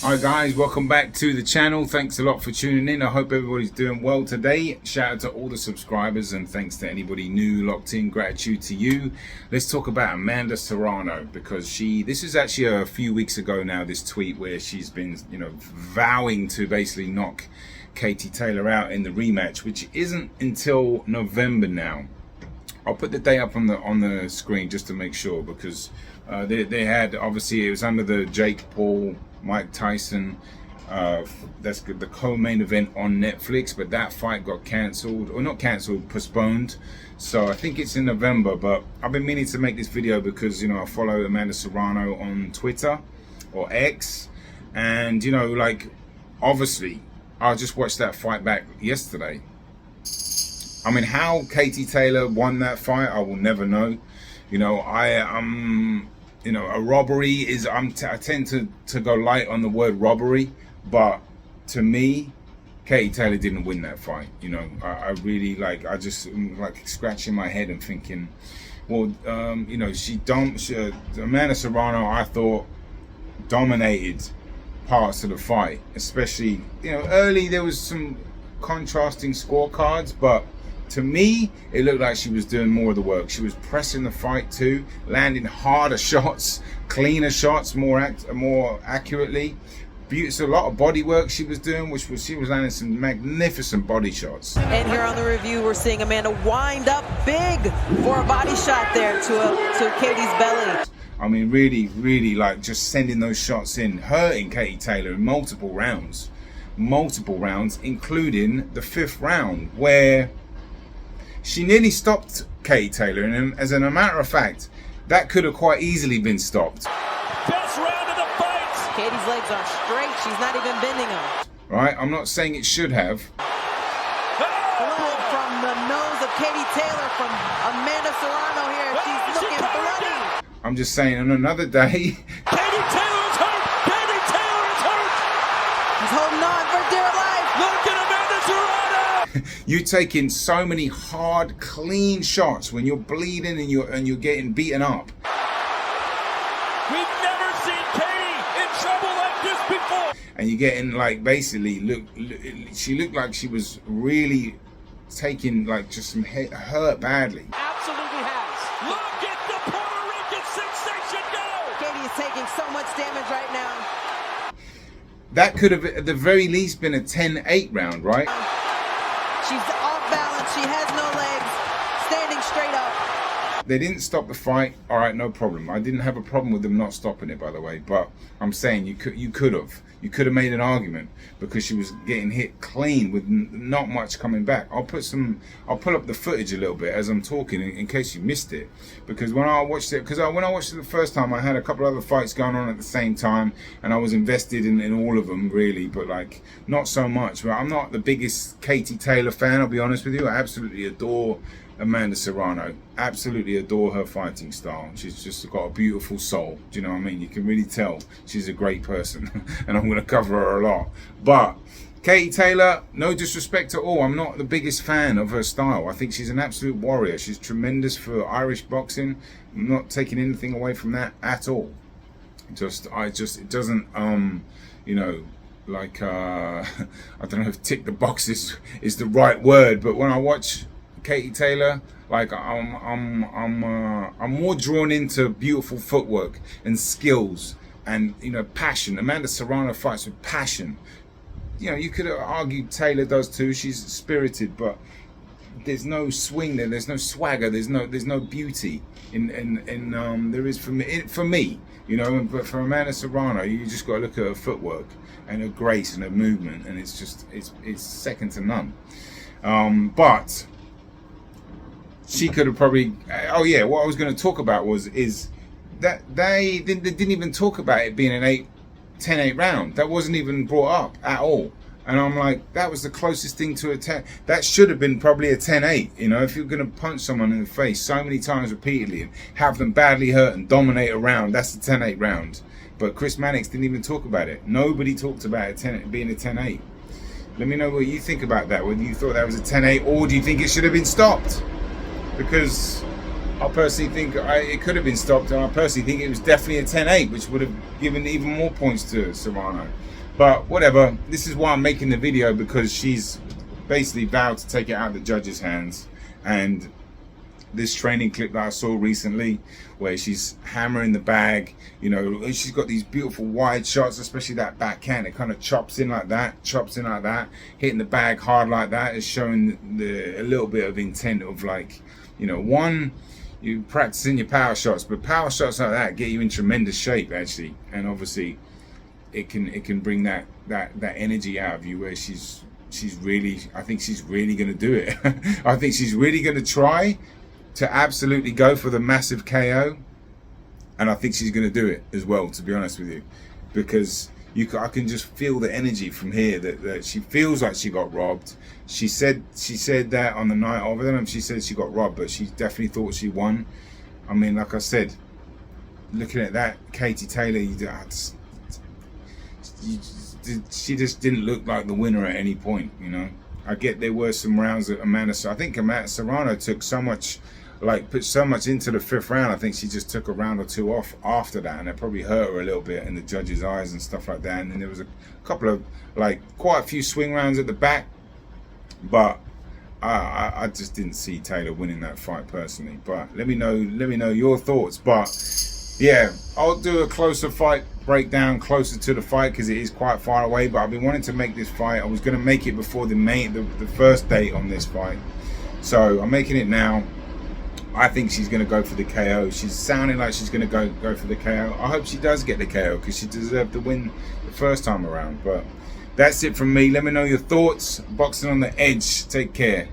Hi guys, welcome back to the channel. Thanks a lot for tuning in. I hope everybody's doing well today. Shout out to all the subscribers and thanks to anybody new locked in. Gratitude to you. Let's talk about Amanda Serrano, because this is actually a few weeks ago now, this tweet where she's been, vowing to basically knock Katie Taylor out in the rematch, which isn't until November now. I'll put the date up on the screen just to make sure, because they had, obviously it was under the Jake Paul Mike Tyson, that's the co-main event on Netflix, but that fight got cancelled, or not cancelled, postponed. So I think it's in November, but I've been meaning to make this video because I follow Amanda Serrano on Twitter or X, and obviously I just watched that fight back yesterday. I mean, how Katie Taylor won that fight, I will never know. A robbery is, I tend to go light on the word robbery, but to me, Katie Taylor didn't win that fight. I really I just scratching my head and thinking, well, Amanda Serrano, I thought, dominated parts of the fight, especially, early there was some contrasting scorecards, but to me, it looked like she was doing more of the work. She was pressing the fight too, landing harder shots, cleaner shots, more accurately. It's a lot of body work she was doing, she was landing some magnificent body shots. And here on the review, we're seeing Amanda wind up big for a body shot there to Katie's belly. I mean, really, just sending those shots in, hurting Katie Taylor in multiple rounds, including the 5th round, where she nearly stopped Katie Taylor, and as a matter of fact, that could have quite easily been stopped. Best round of the fight. Katie's legs are straight. She's not even bending them. Right? I'm not saying it should have. Blood from the nose of Katie Taylor from Amanda Serrano here. She's looking bloody. I'm just saying, on another day. Katie Taylor is hurt. Katie Taylor is hurt. She's holding on for dear life. Look at Amanda Serrano. You taking so many hard, clean shots when you're bleeding and you're getting beaten up. We've never seen Katie in trouble like this before. And you're getting basically she looked like she was really taking just some hurt badly. Absolutely has. Look at the Puerto Rican sensation go. Katie is taking so much damage right now. That could have at the very least been a 10-8 round, right? She's off balance. She has no legs. Standing straight up. They didn't stop the fight. All right, no problem. I didn't have a problem with them not stopping it, by the way. But I'm saying you could have made an argument, because she was getting hit clean with not much coming back. I'll pull up the footage a little bit as I'm talking in case you missed it, because when I watched it the first time, I had a couple other fights going on at the same time, and I was invested in all of them really, but not so much. But I'm not the biggest Katie Taylor fan, I'll be honest with you. I absolutely adore Amanda Serrano, absolutely adore her fighting style. She's just got a beautiful soul. Do you know what I mean? You can really tell she's a great person, and I'm going to cover her a lot. But Katie Taylor, no disrespect at all, I'm not the biggest fan of her style. I think she's an absolute warrior. She's tremendous for Irish boxing. I'm not taking anything away from that at all. It doesn't I don't know if tick the boxes is the right word, but when I watch Katie Taylor, I'm more drawn into beautiful footwork and skills and passion. Amanda Serrano fights with passion. You could argue Taylor does too. She's spirited, but there's no swing there. There's no swagger. There's no beauty in there is for me. But for Amanda Serrano, you just got to look at her footwork and her grace and her movement, and it's second to none. But she could have probably. Oh yeah, what I was going to talk about is that they didn't even talk about it being an 10-8 round. That wasn't even brought up at all. And I'm like, that was the closest thing to a 10. That should have been probably a 10-8. If you're going to punch someone in the face so many times repeatedly and have them badly hurt and dominate a round, that's the 10-8 round. But Chris Mannix didn't even talk about it. Nobody talked about it being a 10-8. Let me know what you think about that. Whether you thought that was a 10-8, or do you think it should have been stopped? Because I personally think it could have been stopped, and I personally think it was definitely a 10-8, which would have given even more points to Serrano. But whatever, this is why I'm making the video, because she's basically vowed to take it out of the judges' hands. And this training clip that I saw recently, where she's hammering the bag, you know, she's got these beautiful wide shots, especially that backhand. It kind of chops in like that, hitting the bag hard like that is showing a little bit of intent of, like, you know, one, you practicing your power shots, but power shots like that get you in tremendous shape actually, and obviously it can bring that energy out of you, where she's really, I think she's really going to do it. I think she's really going to try to absolutely go for the massive KO, and I think she's going to do it as well, to be honest with you, because I can just feel the energy from here that she feels like she got robbed. She said that on the night of them, she said she got robbed, but she definitely thought she won. I mean, like I said, looking at that, Katie Taylor, she just didn't look like the winner at any point, you know. I get there were some rounds that I think Amanda Serrano took so much, like put so much into the 5th round. I think she just took a round or two off after that, and it probably hurt her a little bit in the judges' eyes and stuff like that. And then there was a couple of, like, quite a few swing rounds at the back, but I just didn't see Taylor winning that fight personally. But let me know your thoughts. But yeah, I'll do a closer fight breakdown closer to the fight, because it is quite far away. But I've been wanting to make this fight. I was going to make it before the first date on this fight, so I'm making it now. I think she's going to go for the KO. She's sounding like she's going to go for the KO. I hope she does get the KO, because she deserved the win the first time around. But that's it from me. Let me know your thoughts. Boxing on the Edge. Take care.